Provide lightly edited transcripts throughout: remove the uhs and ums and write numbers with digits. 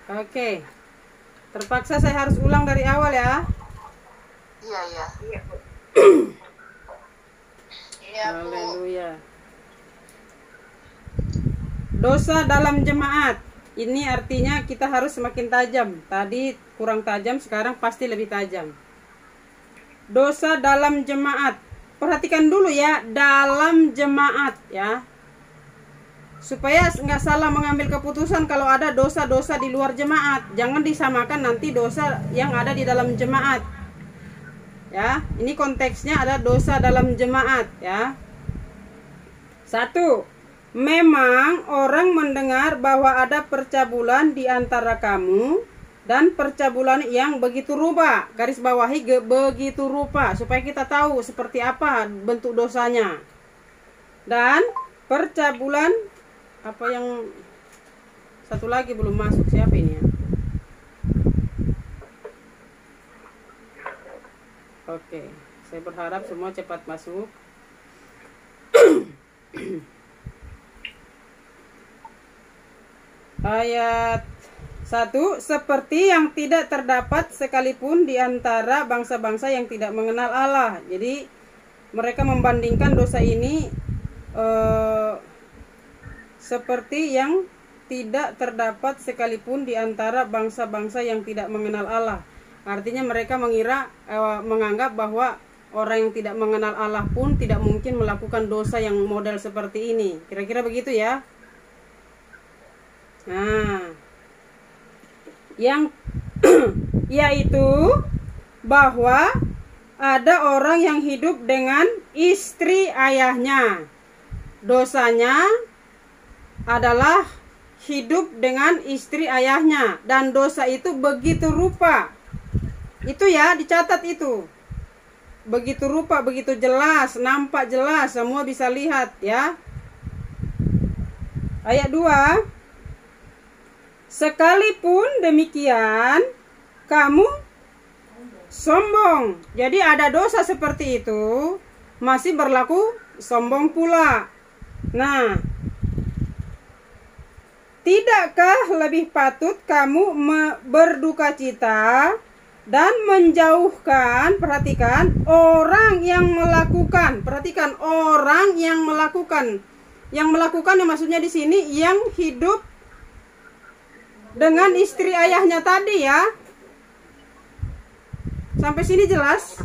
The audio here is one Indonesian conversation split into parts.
Oke. Terpaksa saya harus ulang dari awal ya. Iya. Iya, Bu. Iya, Bu. Haleluya. Dosa dalam jemaat. Ini artinya kita harus semakin tajam. Tadi kurang tajam, sekarang pasti lebih tajam. Dosa dalam jemaat. Perhatikan dulu ya, dalam jemaat ya. Supaya nggak salah mengambil keputusan kalau ada dosa-dosa di luar jemaat. Jangan disamakan nanti dosa yang ada di dalam jemaat. Ya, ini konteksnya ada dosa dalam jemaat ya. 1. Memang orang mendengar bahwa ada percabulan di antara kamu dan percabulan yang begitu rupa. Garis bawahi begitu rupa supaya kita tahu seperti apa bentuk dosanya. Dan percabulan apa yang satu lagi belum masuk, siapa ini ya? Oke, saya berharap semua cepat masuk. Ayat 1, seperti yang tidak terdapat sekalipun di antara bangsa-bangsa yang tidak mengenal Allah. Jadi mereka membandingkan dosa ini seperti yang tidak terdapat sekalipun di antara bangsa-bangsa yang tidak mengenal Allah. Artinya mereka menganggap bahwa orang yang tidak mengenal Allah pun tidak mungkin melakukan dosa yang model seperti ini. Kira-kira begitu ya. Nah, yang yaitu bahwa ada orang yang hidup dengan istri ayahnya. Dosanya adalah hidup dengan istri ayahnya, dan dosa itu begitu rupa. Itu ya, dicatat itu. Begitu rupa, begitu jelas, nampak jelas, semua bisa lihat ya. Ayat 2. Sekalipun demikian, kamu sombong. Jadi ada dosa seperti itu, masih berlaku sombong pula. Nah, tidakkah lebih patut kamu berduka cita dan menjauhkan, perhatikan, orang yang melakukan. Perhatikan, orang yang melakukan. Yang melakukan yang maksudnya di sini yang hidup dengan istri ayahnya tadi ya. Sampai sini jelas?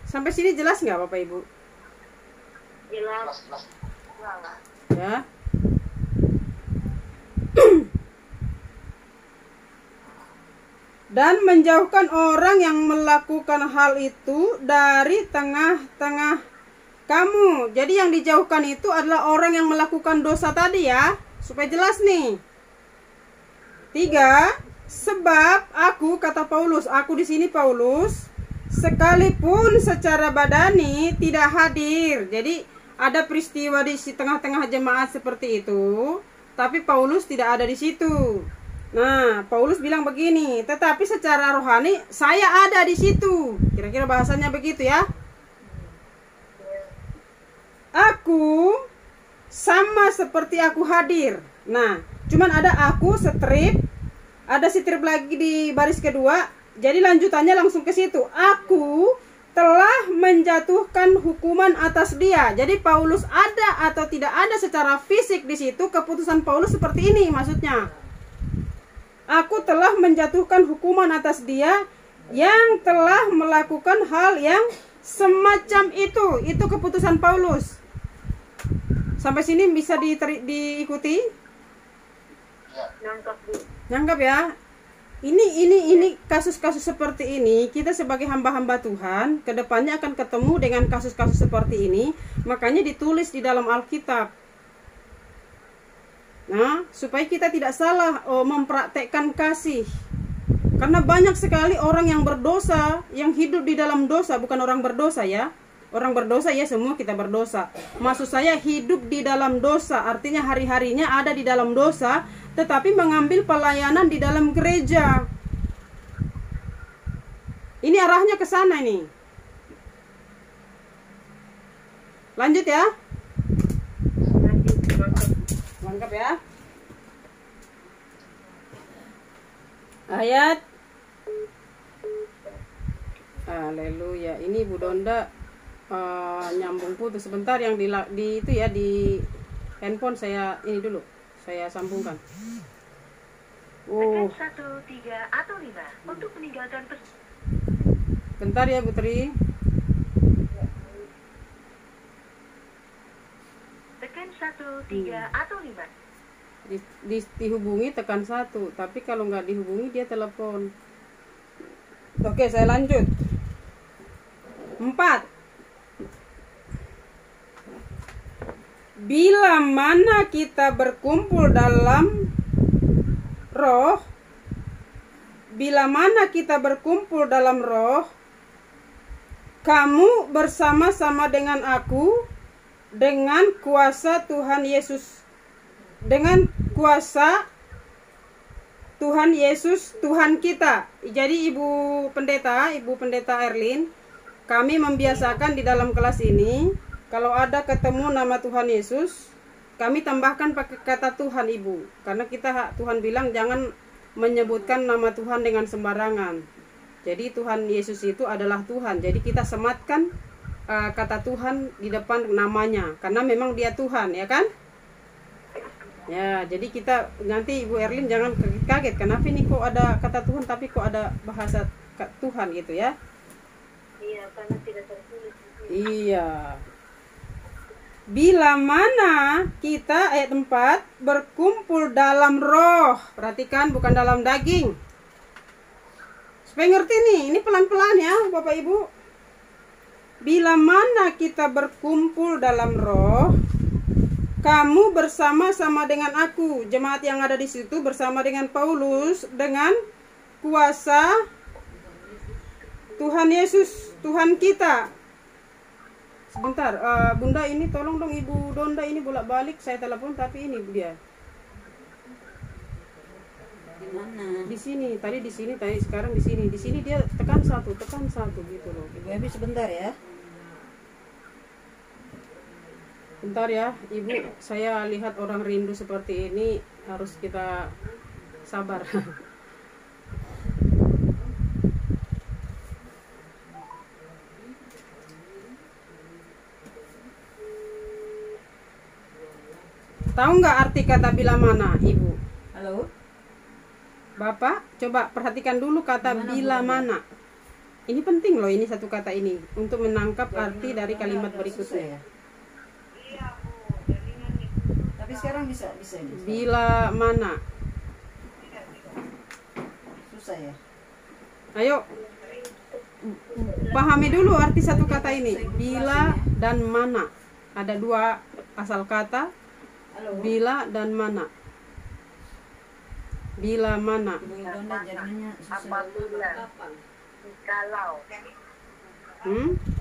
Sampai sini jelas nggak Bapak Ibu? Jelas. Ya. Dan menjauhkan orang yang melakukan hal itu dari tengah-tengah kamu. Jadi yang dijauhkan itu adalah orang yang melakukan dosa tadi ya. Supaya jelas nih. 3. Sebab aku, kata Paulus, aku di sini Paulus, sekalipun secara badani tidak hadir. Jadi ada peristiwa di tengah-tengah jemaat seperti itu, tapi Paulus tidak ada di situ. Nah, Paulus bilang begini, tetapi secara rohani saya ada di situ. Kira-kira bahasanya begitu ya. Aku sama seperti aku hadir. Nah, cuman ada aku strip, ada strip lagi di baris kedua. Jadi lanjutannya langsung ke situ. Aku telah menjatuhkan hukuman atas dia. Jadi Paulus ada atau tidak ada secara fisik di situ, keputusan Paulus seperti ini maksudnya. Aku telah menjatuhkan hukuman atas dia yang telah melakukan hal yang semacam itu. Itu keputusan Paulus. Sampai sini bisa diikuti? Nangkap ya. Ini kasus-kasus seperti ini, kita sebagai hamba-hamba Tuhan kedepannya akan ketemu dengan kasus-kasus seperti ini. Makanya ditulis di dalam Alkitab. Nah, supaya kita tidak salah mempraktekkan kasih. Karena banyak sekali orang yang berdosa, yang hidup di dalam dosa, bukan orang berdosa ya. Orang berdosa ya, semua kita berdosa. Maksud saya hidup di dalam dosa, artinya hari-harinya ada di dalam dosa, tetapi mengambil pelayanan di dalam gereja. Ini arahnya ke sana nih. Lanjut ya. Lengkap ya. ayat. Haleluya. Ini Bu Donda nyambung putus sebentar, yang di itu ya, di handphone saya ini dulu, saya sambungkan. Tekan 1, 3 atau 5 untuk meninggalkan Bentar ya Bu Tri. Tekan 1, 3 atau 5. Dihubungi tekan 1, tapi kalau nggak dihubungi dia telepon. Oke, saya lanjut. 4. Bila mana kita berkumpul dalam roh, bila mana kita berkumpul dalam roh, kamu bersama-sama dengan aku, dengan kuasa Tuhan Yesus, dengan kuasa Tuhan Yesus, Tuhan kita. Jadi Ibu Pendeta Erlin, kami membiasakan di dalam kelas ini, kalau ada ketemu nama Tuhan Yesus, kami tambahkan pakai kata Tuhan, Ibu. Karena Tuhan bilang jangan menyebutkan nama Tuhan dengan sembarangan. Jadi Tuhan Yesus itu adalah Tuhan. Jadi kita sematkan kata Tuhan di depan namanya, karena memang dia Tuhan, ya kan? Ya, jadi kita nanti Ibu Erlin jangan kaget, kenapa ini kok ada kata Tuhan tapi kok ada bahasa Tuhan gitu ya? Iya, karena tidak tertulis. Iya. Bila mana kita, ayat 4, berkumpul dalam roh. Perhatikan, bukan dalam daging. Supaya ngerti nih, ini pelan-pelan ya Bapak Ibu. Bila mana kita berkumpul dalam roh, kamu bersama-sama dengan aku. Jemaat yang ada di situ bersama dengan Paulus, dengan kuasa Tuhan Yesus, Tuhan kita. Sebentar, Bunda ini tolong dong Ibu Donda ini bolak-balik, saya telepon tapi ini dia. Di mana? Di sini, tadi di sini, tadi sekarang di sini. Di sini dia tekan satu gitu loh. Ibu Ebi sebentar ya. Bentar ya, Ibu, saya lihat orang rindu seperti ini harus kita sabar. Tahu nggak arti kata bila mana, Ibu? Halo? Bapak, coba perhatikan dulu kata bila mana. Ini penting loh, ini satu kata ini untuk menangkap arti dari kalimat berikutnya. Ya? Tapi sekarang bisa ini. Bila mana? Susah ya? Ayo, pahami dulu arti satu kata ini. Bila dan mana. Ada dua asal kata. Halo? Bila dan mana. Bila mana. Ibu Donda jadinya susah. Apabila, kalau,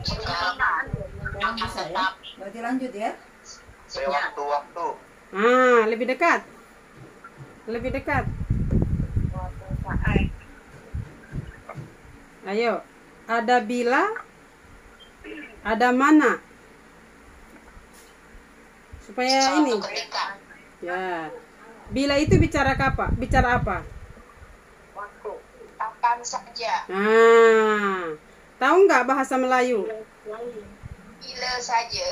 Sekarang bisa ya? Berarti lanjut ya? sewaktu-waktu, Lebih dekat. Lebih dekat. Ayo, ada bila, ada mana. Supaya ini. Ya. Bila itu bicara apa? Bicara apa? waktu, kapan saja, Tahu nggak bahasa Melayu? bila saja,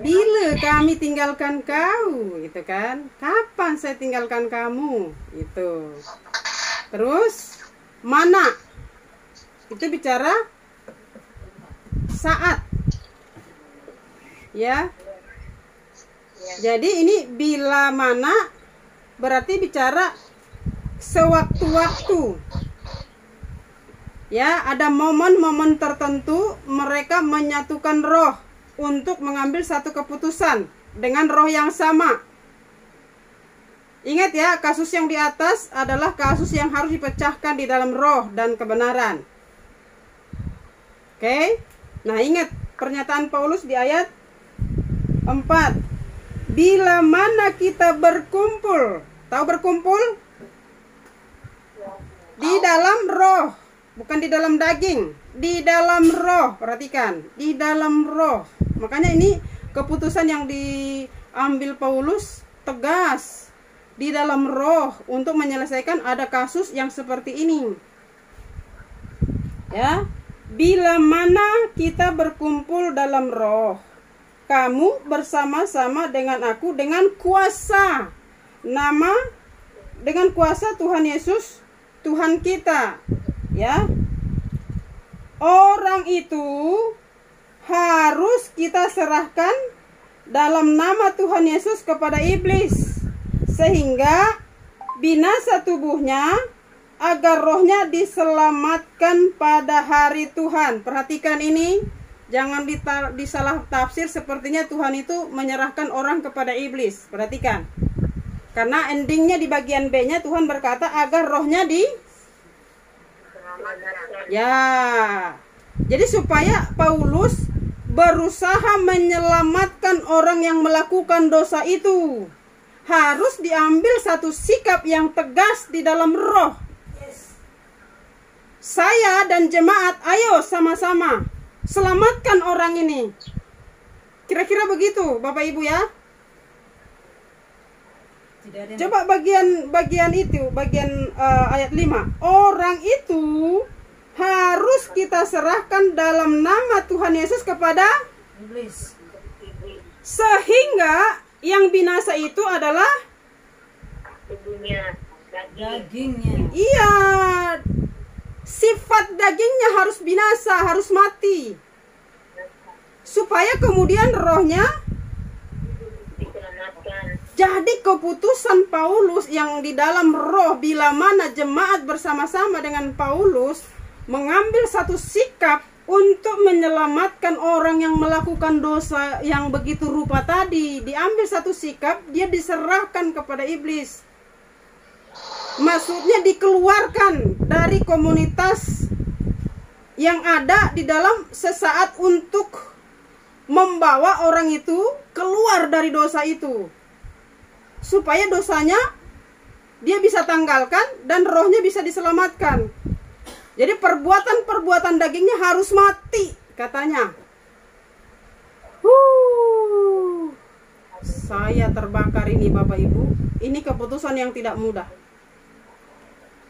Bila kami tinggalkan kau, gitu kan? Kapan saya tinggalkan kamu? Itu. Terus mana? Itu bicara saat. Ya. Jadi ini bila mana berarti bicara sewaktu-waktu. Ya, ada momen-momen tertentu mereka menyatukan roh untuk mengambil satu keputusan dengan roh yang sama. Ingat ya, kasus yang di atas adalah kasus yang harus dipecahkan di dalam roh dan kebenaran. Oke? Nah, ingat pernyataan Paulus di ayat 4. Bila mana kita berkumpul, tahu berkumpul? Di dalam roh, bukan di dalam daging, di dalam roh. Perhatikan, di dalam roh. Makanya ini keputusan yang diambil Paulus tegas. di dalam roh untuk menyelesaikan ada kasus yang seperti ini. Ya, bila mana kita berkumpul dalam roh, kamu bersama-sama dengan aku dengan kuasa dengan kuasa Tuhan Yesus, Tuhan kita. Ya, orang itu harus kita serahkan dalam nama Tuhan Yesus kepada iblis, sehingga binasa tubuhnya, agar rohnya diselamatkan pada hari Tuhan. Perhatikan ini, jangan disalah tafsir sepertinya Tuhan itu menyerahkan orang kepada iblis. Perhatikan, karena endingnya di bagian B-nya Tuhan berkata agar rohnya ya. Jadi supaya Paulus berusaha menyelamatkan orang yang melakukan dosa itu, harus diambil satu sikap yang tegas di dalam roh. Saya dan jemaat, ayo sama-sama selamatkan orang ini. Kira-kira begitu Bapak Ibu ya. Coba bagian itu, ayat 5. Orang itu harus kita serahkan dalam nama Tuhan Yesus kepada iblis, sehingga yang binasa itu adalah dagingnya. Iya, sifat dagingnya harus binasa, harus mati, supaya kemudian rohnya. Jadi keputusan Paulus yang di dalam roh, bila mana jemaat bersama-sama dengan Paulus mengambil satu sikap untuk menyelamatkan orang yang melakukan dosa yang begitu rupa tadi, diambil satu sikap, dia diserahkan kepada iblis. Maksudnya dikeluarkan dari komunitas yang ada di dalam sesaat untuk membawa orang itu keluar dari dosa itu, supaya dosanya dia bisa tanggalkan dan rohnya bisa diselamatkan. Jadi perbuatan-perbuatan dagingnya harus mati katanya. Saya terbakar ini Bapak Ibu. Ini keputusan yang tidak mudah.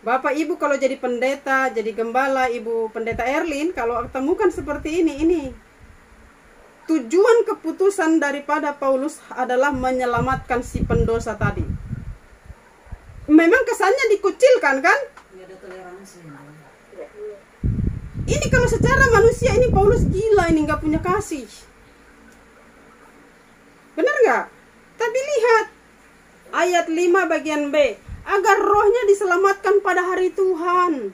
Bapak Ibu kalau jadi pendeta, jadi gembala, Ibu Pendeta Erlin, kalau temukan seperti ini tujuan keputusan daripada Paulus adalah menyelamatkan si pendosa tadi. Memang kesannya dikucilkan kan? Ada toleransi. Ini kalau secara manusia ini Paulus gila, ini nggak punya kasih. Benar nggak? Tapi lihat ayat 5 bagian B, agar rohnya diselamatkan pada hari Tuhan.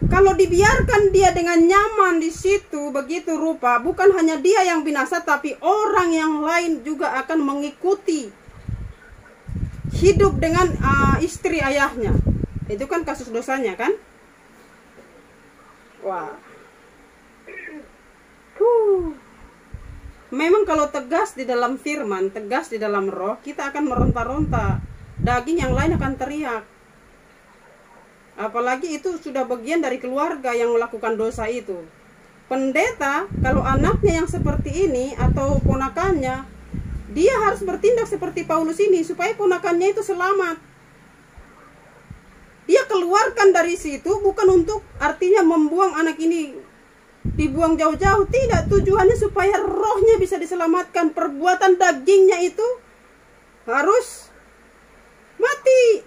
Kalau dibiarkan dia dengan nyaman di situ begitu rupa, bukan hanya dia yang binasa, tapi orang yang lain juga akan mengikuti hidup dengan istri ayahnya. Itu kan kasus dosanya kan? Wah. Memang kalau tegas di dalam firman, tegas di dalam roh, kita akan meronta-ronta. Daging yang lain akan teriak. Apalagi itu sudah bagian dari keluarga yang melakukan dosa itu. Pendeta, kalau anaknya yang seperti ini atau ponakannya, dia harus bertindak seperti Paulus ini supaya ponakannya itu selamat. Dia keluarkan dari situ bukan untuk artinya membuang anak ini, dibuang jauh-jauh. Tidak, tujuannya supaya rohnya bisa diselamatkan. Perbuatan dagingnya itu harus mati.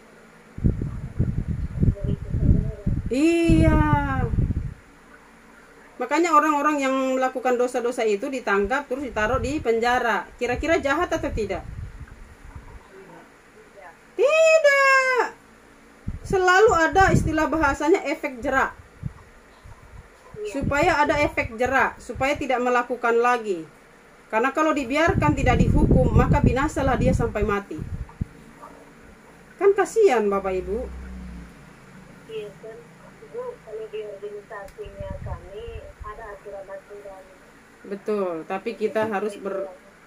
Iya. Makanya orang-orang yang melakukan dosa-dosa itu ditangkap terus ditaruh di penjara. Kira-kira jahat atau tidak? Tidak. Selalu ada istilah bahasanya efek jerak. Supaya ada efek jerak, supaya tidak melakukan lagi. Karena kalau dibiarkan tidak dihukum, maka binasalah dia sampai mati. Kan kasihan Bapak Ibu. Iya kan, Ibu, kalau di organisasinya kami ada aturan-aturan. Betul, tapi kita harus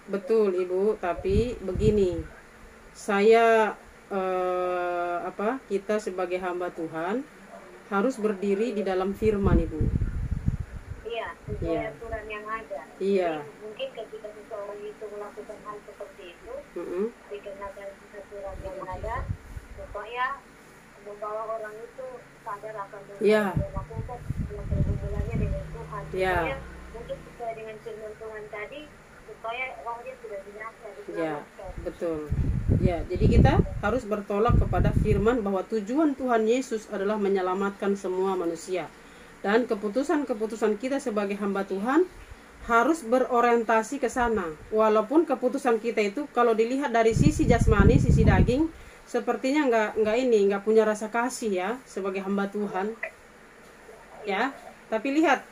betul Ibu, tapi begini. Saya kita sebagai hamba Tuhan harus berdiri di dalam firman Ibu. Iya, sesuai aturan yang ada. Iya. Jadi, mungkin ketika seseorang itu melakukan hal seperti itu, dikenakan surat yang ada supaya membawa orang itu sadar akan Ya. melakukan pergumulannya dengan Tuhan. Ya. Supaya mungkin sesuai dengan firman Tuhan tadi, supaya rohnya sudah binasa. Ya, betul. Ya, jadi kita harus bertolak kepada firman bahwa tujuan Tuhan Yesus adalah menyelamatkan semua manusia. Dan keputusan-keputusan kita sebagai hamba Tuhan harus berorientasi ke sana. Walaupun keputusan kita itu kalau dilihat dari sisi jasmani, sisi daging, sepertinya nggak punya rasa kasih ya sebagai hamba Tuhan. Ya, tapi lihat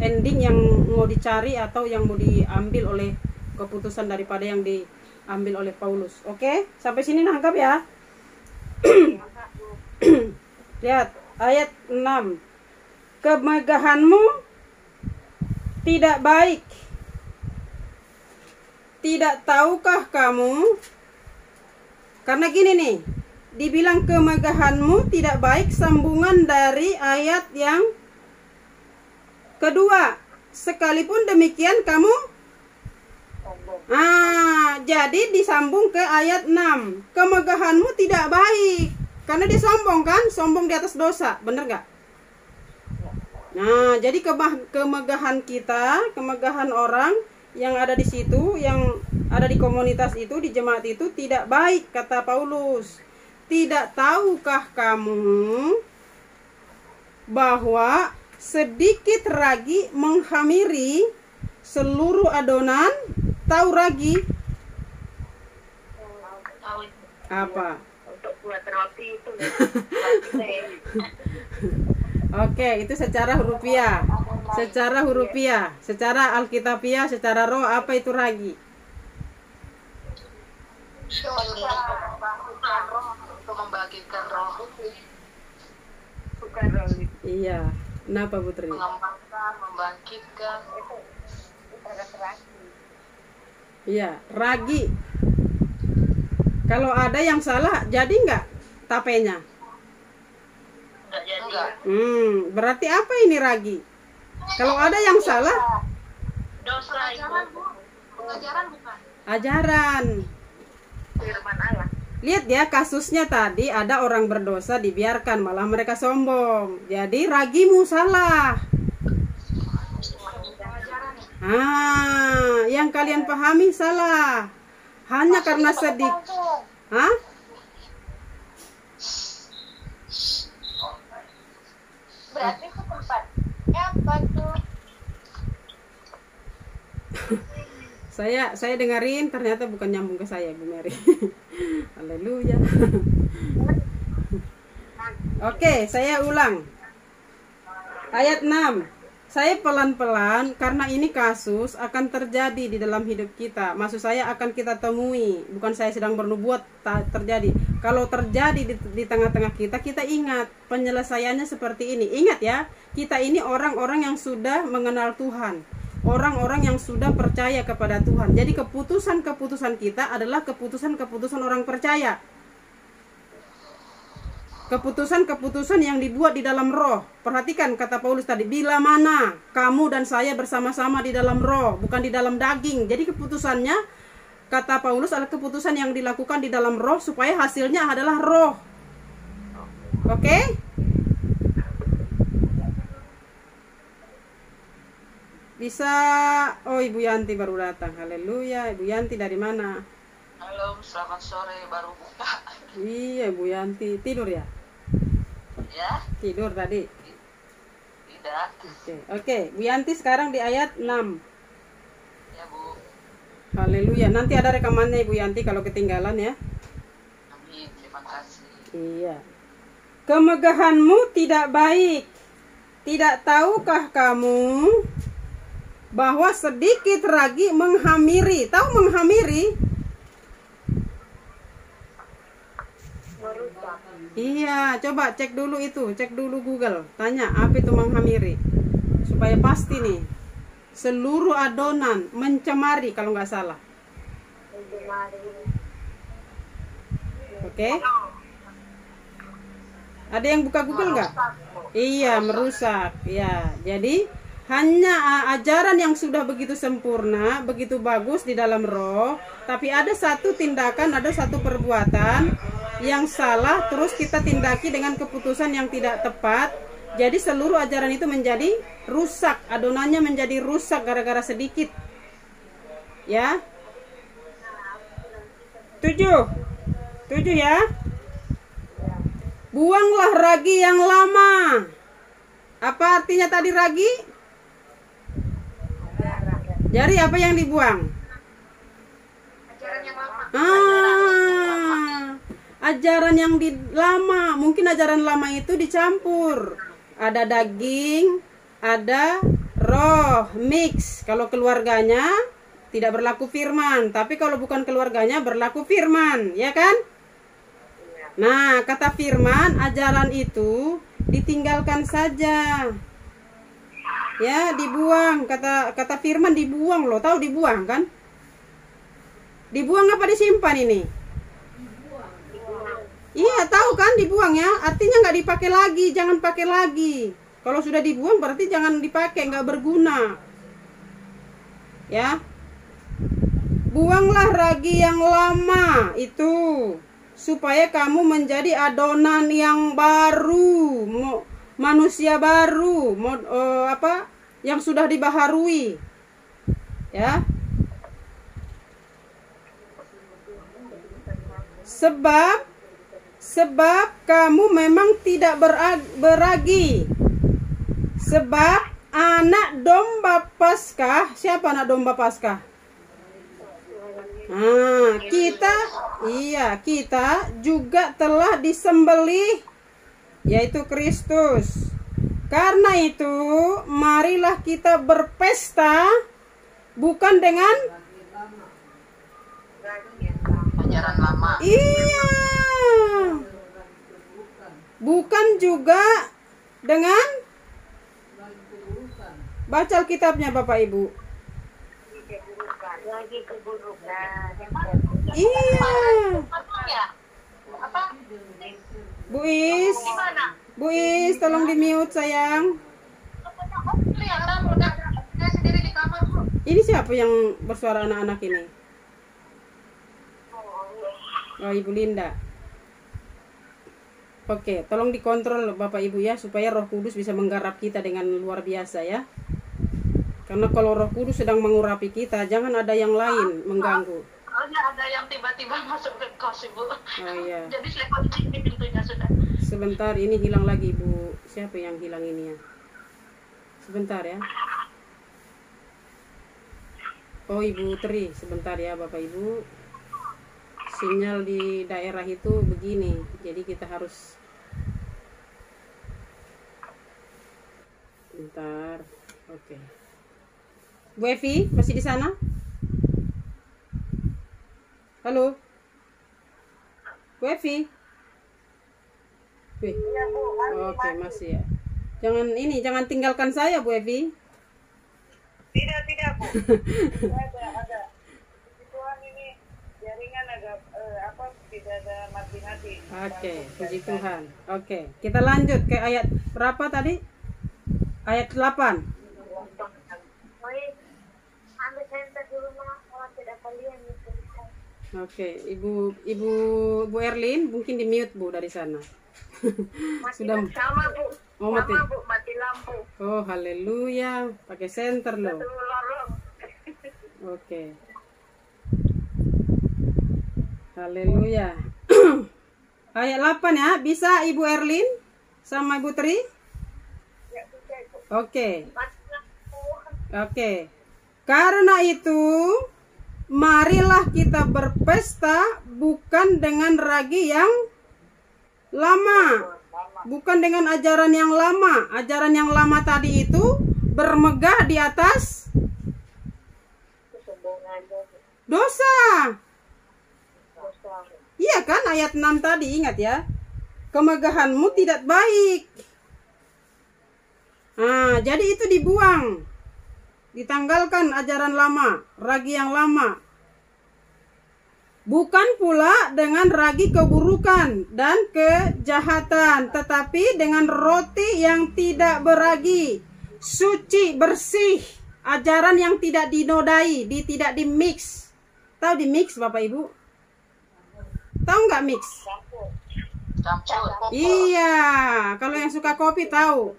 ending yang mau dicari atau yang mau diambil oleh keputusan daripada yang diambil oleh Paulus. Oke, sampai sini nangkap ya. Lihat ayat 6. Kemegahanmu tidak baik. Tidak tahukah kamu? Karena gini nih, dibilang kemegahanmu tidak baik, sambungan dari ayat yang kedua. Sekalipun demikian kamu jadi disambung ke ayat 6. Kemegahanmu tidak baik. Karena dia sombong kan? Sombong di atas dosa. Bener gak? Nah, jadi kemegahan kita, kemegahan orang yang ada di situ, yang ada di komunitas itu, di jemaat itu tidak baik, kata Paulus. Tidak tahukah kamu bahwa sedikit ragi menghamiri seluruh adonan? Tahu ragi? Tahu. Apa? Untuk buat roti itu. Oke, itu secara hurufiah. Secara hurufiah, secara alkitabiah, secara roh, apa itu ragi? Untuk membagikan roh. Iya. Kenapa Putri? Mengembangkan, membangkitkan. Iya, ragi. Kalau ada yang salah, jadi nggak tapenya? Enggak jadi. Berarti apa ini ragi? Kalau ada yang salah, Dosa itu. Pengajaran bukan? ajaran. Firman Allah. Lihat ya, kasusnya tadi ada orang berdosa dibiarkan, malah mereka sombong. Jadi ragimu salah. Yang kalian pahami salah. Hanya karena sedikit. Berarti itu tempatnya apa tuh? Saya dengerin, ternyata bukan nyambung ke saya, Bu Mary. Haleluya. Oke, saya ulang. Ayat 6. Saya pelan-pelan karena ini kasus akan terjadi di dalam hidup kita. Maksud saya akan kita temui, bukan saya sedang bernubuat terjadi. Kalau terjadi di tengah-tengah kita, kita ingat penyelesaiannya seperti ini. Ingat ya, kita ini orang-orang yang sudah mengenal Tuhan. Orang-orang yang sudah percaya kepada Tuhan. Jadi keputusan-keputusan kita adalah keputusan-keputusan orang percaya. Keputusan-keputusan yang dibuat di dalam roh. Perhatikan kata Paulus tadi, bila mana kamu dan saya bersama-sama di dalam roh, bukan di dalam daging. Jadi keputusannya, kata Paulus, adalah keputusan yang dilakukan di dalam roh supaya hasilnya adalah roh. Oke? Bisa. Oh, Ibu Yanti baru datang. Haleluya. Ibu Yanti dari mana? Halo, selamat sore, baru buka. Iya, Ibu Yanti tidur ya? Ya, Tidur tadi. tidak. Oke. Bu Yanti sekarang di ayat 6. Ya, Bu. Haleluya. Nanti ada rekamannya Ibu Yanti kalau ketinggalan ya. Amin, terima kasih. Iya. Kemegahanmu tidak baik. Tidak tahukah kamu bahwa sedikit ragi menghamiri? Tahu menghamiri? Iya, coba cek dulu itu, cek dulu Google. Tanya apa itu menghamiri, supaya pasti nih. Seluruh adonan, mencemari kalau nggak salah. Oke? Ada yang buka Google nggak? Iya, merusak. Ya, jadi hanya ajaran yang sudah begitu sempurna, begitu bagus di dalam roh, tapi ada satu tindakan, ada satu perbuatan yang salah, terus kita tindaki dengan keputusan yang tidak tepat. Jadi seluruh ajaran itu menjadi rusak, adonannya menjadi rusak gara-gara sedikit. Ya. 7 ya. Buanglah ragi yang lama. Apa artinya tadi ragi? Jadi apa yang dibuang? Ajaran yang lama. Ajaran yang lama. Mungkin ajaran lama itu dicampur. Ada daging, ada roh, mix. Kalau keluarganya tidak berlaku firman, tapi kalau bukan keluarganya berlaku firman, ya kan? Nah, kata firman, ajaran itu ditinggalkan saja. Ya, dibuang. Kata firman dibuang loh, tahu dibuang kan? Dibuang apa disimpan ini? Iya, tahu kan dibuang ya? Artinya nggak dipakai lagi, jangan pakai lagi. Kalau sudah dibuang berarti jangan dipakai, nggak berguna. Ya. Buanglah ragi yang lama itu supaya kamu menjadi adonan yang baru, manusia baru, yang sudah dibaharui. Ya. Sebab kamu memang tidak beragi. Sebab anak domba Paskah, siapa anak domba Paskah? Kita juga telah disembelih, yaitu Kristus. Karena itu, marilah kita berpesta bukan dengan Ajaran lama. Iya. Bukan juga dengan baca Alkitabnya Bapak Ibu. Lagi keburukan. Iya. Apa? Bu Is, tolong di mute sayang. Ini siapa yang bersuara anak-anak ini? Oh, Ibu Linda. Oke, tolong dikontrol Bapak Ibu ya, supaya Roh Kudus bisa menggarap kita dengan luar biasa ya. Karena kalau Roh Kudus sedang mengurapi kita, jangan ada yang lain mengganggu. Ada yang tiba-tiba masuk ke kos Ibu. Oh iya. Jadi saya kunci pintunya sudah. Sebentar, ini hilang lagi Bu. Siapa yang hilang ini ya? Sebentar ya. Oh, Ibu Tri, sebentar ya Bapak Ibu. Sinyal di daerah itu begini, jadi kita harus bentar. Oke. Bu Evi masih di sana? Halo, Bu Evi. Iya, Bu. Oke, masih ya. Jangan tinggalkan saya Bu Evi. Tidak, Bu. ada. Tuhan ini jaringan agak tidak ada mati-mati. Oke, puji Tuhan. Oke, kita lanjut ke ayat berapa tadi? Ayat 8. Ambil senter di rumah, orang tidak kalian itu. Oke, Ibu Erlin mungkin di mute Bu dari sana. Sudah Sama, Bu. Oh, mati. Sama, Bu, mati lampu. Oh, haleluya, pakai senter loh. Satu lorong. Oke. Haleluya. Ayat 8 ya, bisa Ibu Erlin sama Ibu Tri? Ya, bisa, Bu. Oke. Mati lampu. Oke. Karena itu, marilah kita berpesta bukan dengan ragi yang lama. Bukan dengan ajaran yang lama. Ajaran yang lama tadi itu bermegah di atas dosa. Iya kan, ayat 6 tadi, ingat ya. Kemegahanmu tidak baik. Nah, jadi itu dibuang. Ditanggalkan ajaran lama, ragi yang lama. Bukan pula dengan ragi keburukan dan kejahatan, tetapi dengan roti yang tidak beragi, suci, bersih, ajaran yang tidak dinodai, tidak dimix. Tahu dimix Bapak Ibu? Tahu nggak mix? Campur. Iya, kalau yang suka kopi tahu.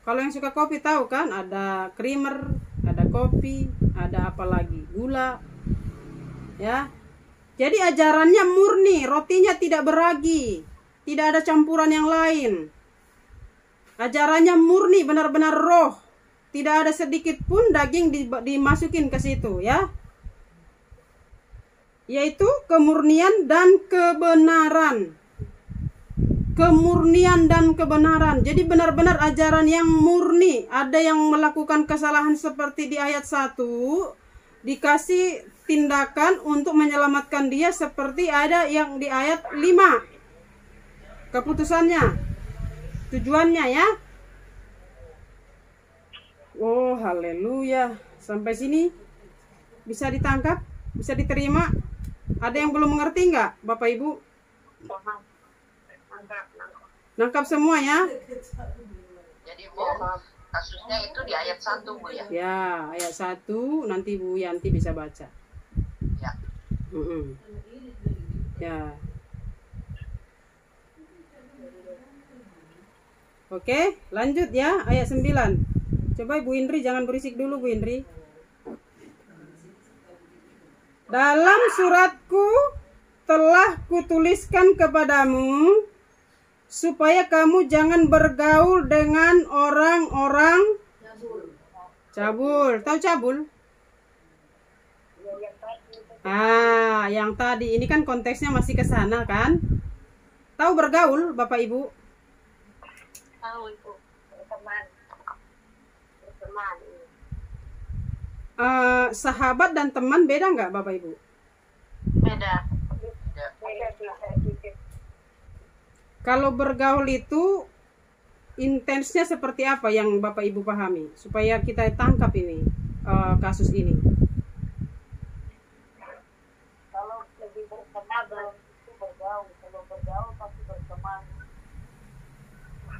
Kalau yang suka kopi tahu kan, ada creamer, ada kopi, ada apa lagi? Gula. Ya. Jadi ajarannya murni, rotinya tidak beragi, tidak ada campuran yang lain. Ajarannya murni, benar-benar roh. Tidak ada sedikit pun daging dimasukin ke situ, ya. Yaitu kemurnian dan kebenaran. Kemurnian dan kebenaran. Jadi benar-benar ajaran yang murni. Ada yang melakukan kesalahan seperti di ayat 1, dikasih tindakan untuk menyelamatkan dia seperti ada yang di ayat 5. Keputusannya, tujuannya ya. Oh, haleluya. Sampai sini bisa ditangkap, bisa diterima. Ada yang belum mengerti nggak, Bapak Ibu? Nangkap semua ya? Jadi Bu, kasusnya itu di ayat 1 Bu ya? Ya, ayat 1 nanti Bu Yanti bisa baca. Ya. Ya. Oke, lanjut ya, ayat 9. Coba Bu Indri, jangan berisik dulu Bu Indri. Dalam suratku telah kutuliskan kepadamu supaya kamu jangan bergaul dengan orang-orang cabul. Tahu cabul? Ah, yang tadi ini kan konteksnya masih ke sana kan? Tahu bergaul, Bapak Ibu? Tahu Ibu. Berteman. Sahabat dan teman beda nggak, Bapak Ibu? Beda. Kalau bergaul itu intensnya seperti apa yang Bapak Ibu pahami? Supaya kita tangkap ini, kasus ini. Kalau lebih berteman itu bergaul. Kalau bergaul pasti berteman.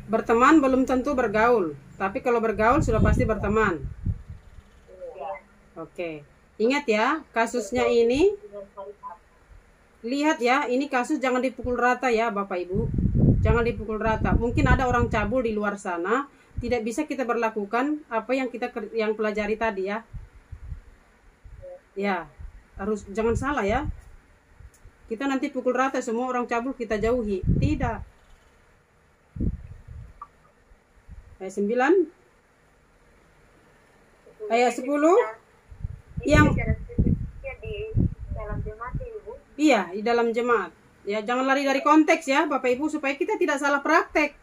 Berteman belum tentu bergaul, tapi kalau bergaul sudah pasti berteman. Oke, ingat ya, kasusnya ini. Lihat ya, ini kasus jangan dipukul rata ya Bapak Ibu. Jangan dipukul rata. Mungkin ada orang cabul di luar sana, tidak bisa kita berlakukan apa yang kita pelajari tadi ya. Ya, harus jangan salah ya. Kita nanti pukul rata semua orang cabul kita jauhi. Tidak. Ayat 9. Ayat 10. Yang di dalam jemaat Ibu. Iya, di dalam jemaat. Ya, jangan lari dari konteks ya, Bapak Ibu, supaya kita tidak salah praktek.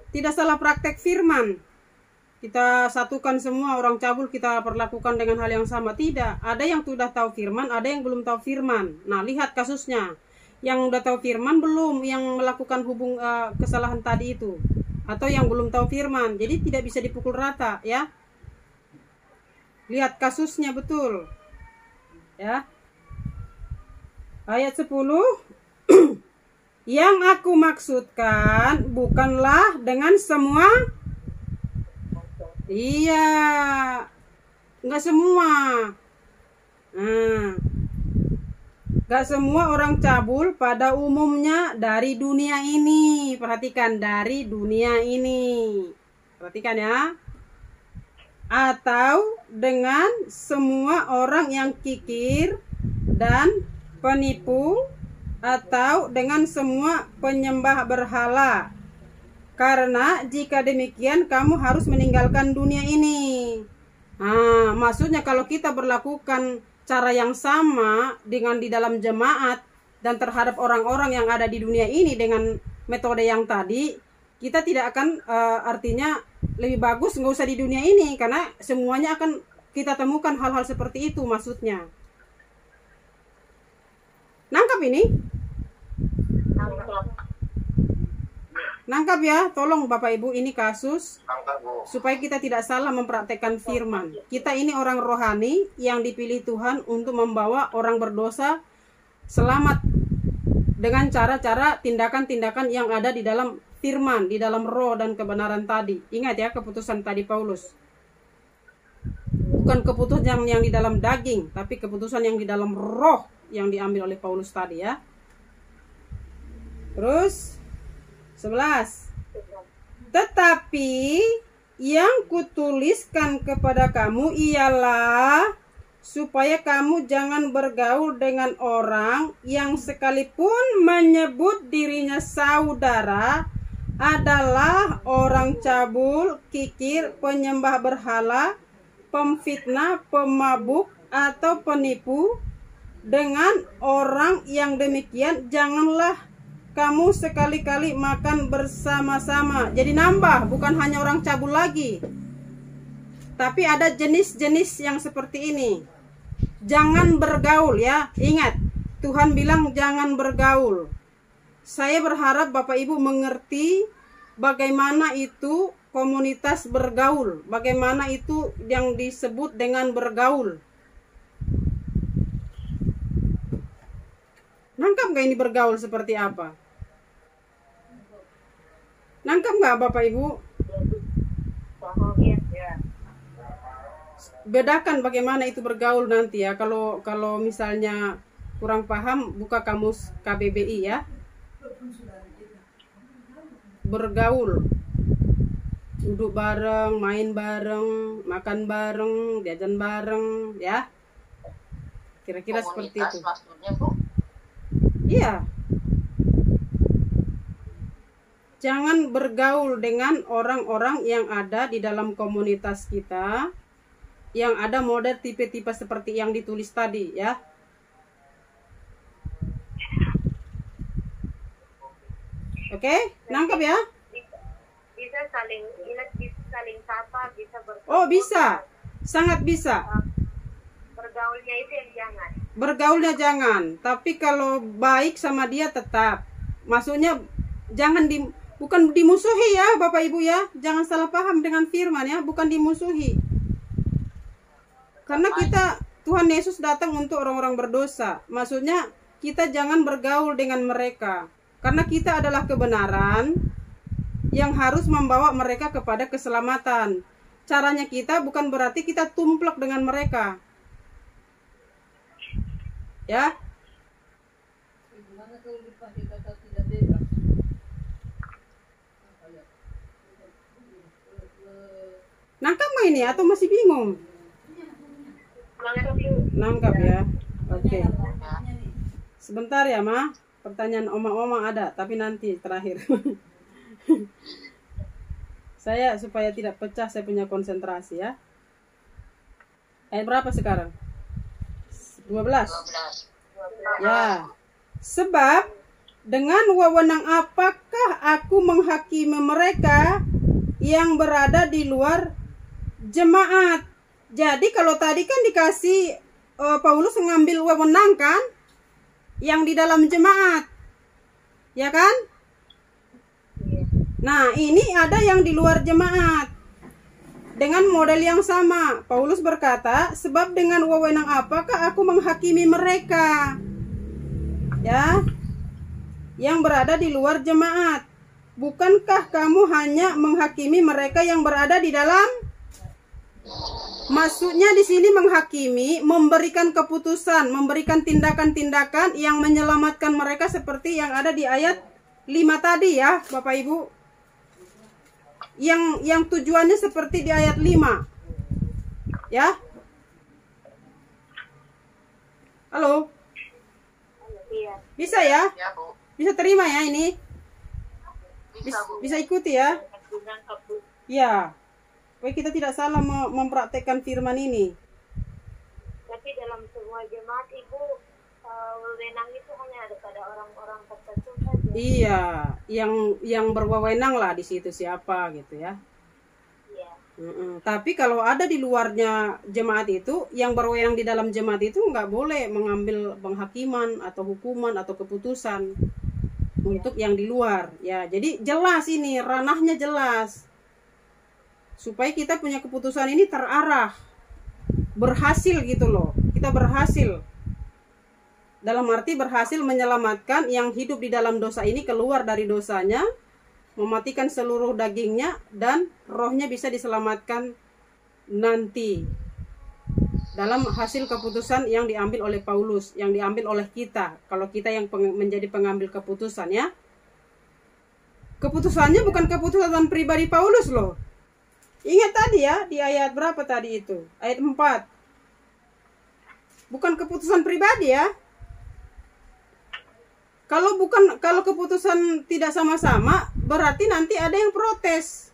Tidak salah praktek firman. Kita satukan semua orang cabul kita perlakukan dengan hal yang sama. Tidak, ada yang sudah tahu firman, ada yang belum tahu firman. Nah, lihat kasusnya. Yang sudah tahu firman belum, yang melakukan kesalahan tadi itu. Atau yang belum tahu firman. Jadi tidak bisa dipukul rata ya. Lihat kasusnya betul. Ya. Ayat 10. Yang aku maksudkan bukanlah dengan semua. Iya. Enggak semua. Enggak semua orang cabul pada umumnya dari dunia ini. Perhatikan, dari dunia ini. Perhatikan ya. Atau dengan semua orang yang kikir dan penipu, atau dengan semua penyembah berhala. Karena jika demikian kamu harus meninggalkan dunia ini. Nah, maksudnya kalau kita berlakukan cara yang sama dengan di dalam jemaat dan terhadap orang-orang yang ada di dunia ini dengan metode yang tadi, kita tidak akan artinya lebih bagus nggak usah di dunia ini, karena semuanya akan kita temukan hal-hal seperti itu maksudnya. Nangkap ini? Nangkap ya, tolong Bapak Ibu, ini kasus supaya kita tidak salah mempraktekkan firman. Kita ini orang rohani yang dipilih Tuhan untuk membawa orang berdosa selamat dengan cara-cara tindakan-tindakan yang ada di dalam firman, di dalam roh dan kebenaran tadi. Ingat ya keputusan tadi Paulus. Bukan keputusan yang di dalam daging, tapi keputusan yang di dalam roh yang diambil oleh Paulus tadi ya. Terus 11. Tetapi yang kutuliskan kepada kamu ialah supaya kamu jangan bergaul dengan orang yang sekalipun menyebut dirinya saudara adalah orang cabul, kikir, penyembah berhala, pemfitnah, pemabuk, atau penipu. Dengan orang yang demikian janganlah kamu sekali-kali makan bersama-sama. Jadi nambah, bukan hanya orang cabul lagi, tapi ada jenis-jenis yang seperti ini. Jangan bergaul ya. Ingat, Tuhan bilang jangan bergaul. Saya berharap Bapak Ibu mengerti bagaimana itu komunitas bergaul. Bagaimana itu yang disebut dengan bergaul. Nangkap gak ini bergaul seperti apa? Nangkap gak Bapak Ibu? Bedakan bagaimana itu bergaul nanti ya. Kalau misalnya kurang paham, buka kamus KBBI ya. Bergaul, duduk bareng, main bareng, makan bareng, jajan bareng ya. Kira-kira seperti itu. Maksudnya Bu? Iya. Jangan bergaul dengan orang-orang yang ada di dalam komunitas kita, yang ada model tipe-tipe seperti yang ditulis tadi ya. Oke, nangkap ya? Bisa saling sapa, bisa bergaul. Oh bisa, sangat bisa. Bergaulnya itu yang jangan. Bergaulnya jangan, tapi kalau baik sama dia tetap. Maksudnya jangan bukan dimusuhi ya Bapak Ibu ya. Jangan salah paham dengan firman ya, bukan dimusuhi. Karena Tuhan Yesus datang untuk orang-orang berdosa. Maksudnya kita jangan bergaul dengan mereka. Karena kita adalah kebenaran yang harus membawa mereka kepada keselamatan. Caranya kita bukan berarti kita tumplek dengan mereka. Ya. Nangkap nggak ini atau masih bingung? Nangkap ya. Oke. Sebentar ya, Ma. Pertanyaan oma-oma ada, tapi nanti terakhir. Saya supaya tidak pecah, saya punya konsentrasi ya. Ayat berapa sekarang? 12. Ya. Sebab dengan wewenang apakah aku menghakimi mereka yang berada di luar jemaat? Jadi kalau tadi kan dikasih Paulus mengambil wewenang kan yang di dalam jemaat. Ya kan? Nah, ini ada yang di luar jemaat. Dengan model yang sama, Paulus berkata, sebab dengan wewenang apakah aku menghakimi mereka? Ya. Yang berada di luar jemaat. Bukankah kamu hanya menghakimi mereka yang berada di dalam? Maksudnya di sini menghakimi, memberikan keputusan, memberikan tindakan-tindakan yang menyelamatkan mereka seperti yang ada di ayat 5 tadi ya, Bapak Ibu. Yang tujuannya seperti di ayat 5. Ya. Halo? Bisa ya? Ya, Bu. Bisa terima ya ini? Bisa, Bu. Bisa ikuti ya? Ya. Supaya kita tidak salah mempraktekkan firman ini. Tapi dalam semua jemaat Ibu, wewenang itu hanya ada pada orang-orang tertentu saja. Iya, yang berwewenang lah di situ siapa gitu ya. Iya. Tapi kalau ada di luarnya jemaat itu, yang berwenang di dalam jemaat itu nggak boleh mengambil penghakiman atau hukuman atau keputusan untuk yang di luar. Ya, jadi jelas ini ranahnya jelas. Supaya kita punya keputusan ini terarah, berhasil gitu loh. Kita berhasil. Dalam arti berhasil menyelamatkan yang hidup di dalam dosa ini keluar dari dosanya, mematikan seluruh dagingnya, dan rohnya bisa diselamatkan nanti dalam hasil keputusan yang diambil oleh Paulus, yang diambil oleh kita. Kalau kita yang menjadi pengambil keputusan, ya. Keputusannya bukan keputusan pribadi Paulus loh. Ingat tadi ya, di ayat berapa tadi itu? Ayat 4. Bukan keputusan pribadi ya. Kalau keputusan tidak sama-sama, berarti nanti ada yang protes.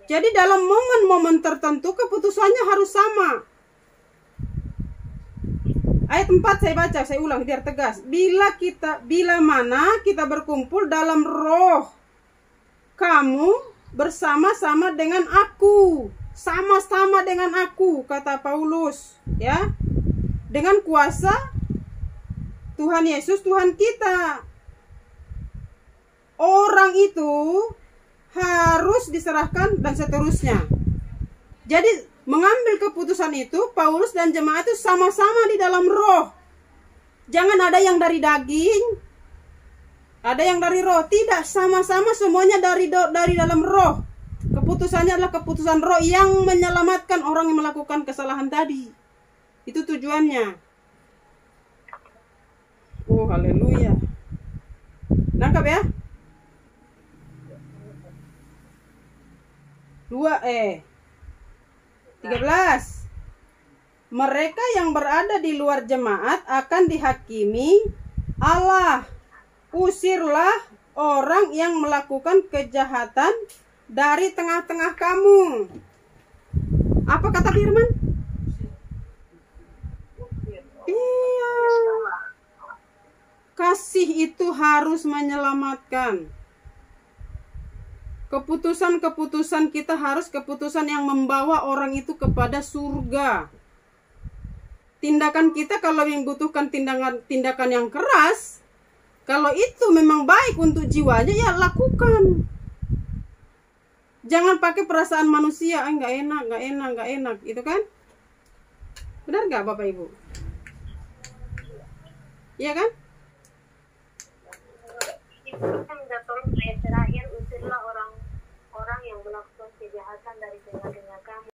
Jadi dalam momen-momen tertentu keputusannya harus sama. Ayat 4 saya baca, saya ulang biar tegas. Bila mana kita berkumpul dalam roh, kamu bersama-sama dengan aku, sama-sama dengan aku, kata Paulus, ya. Dengan kuasa Tuhan Yesus, Tuhan kita. Orang itu harus diserahkan dan seterusnya. Jadi mengambil keputusan itu, Paulus dan jemaat itu sama-sama di dalam roh. Jangan ada yang dari daging, ada yang dari roh. Tidak, sama-sama semuanya dari dalam roh. Keputusannya adalah keputusan roh yang menyelamatkan orang yang melakukan kesalahan tadi. Itu tujuannya. Oh, haleluya. Nangkap ya? 13. Mereka yang berada di luar jemaat akan dihakimi Allah. Usirlah orang yang melakukan kejahatan dari tengah-tengah kamu. Apa kata firman? Iya. Kasih itu harus menyelamatkan. Keputusan-keputusan kita harus keputusan yang membawa orang itu kepada surga. Tindakan kita kalau membutuhkan tindakan yang keras, kalau itu memang baik untuk jiwanya, ya lakukan. Jangan pakai perasaan manusia, nggak enak, itu kan? Benar nggak Bapak Ibu? Iya kan? Kita minta tolong ayat terakhir, usirlah orang yang melakukan kejahatan dari tengah-tengah kamu.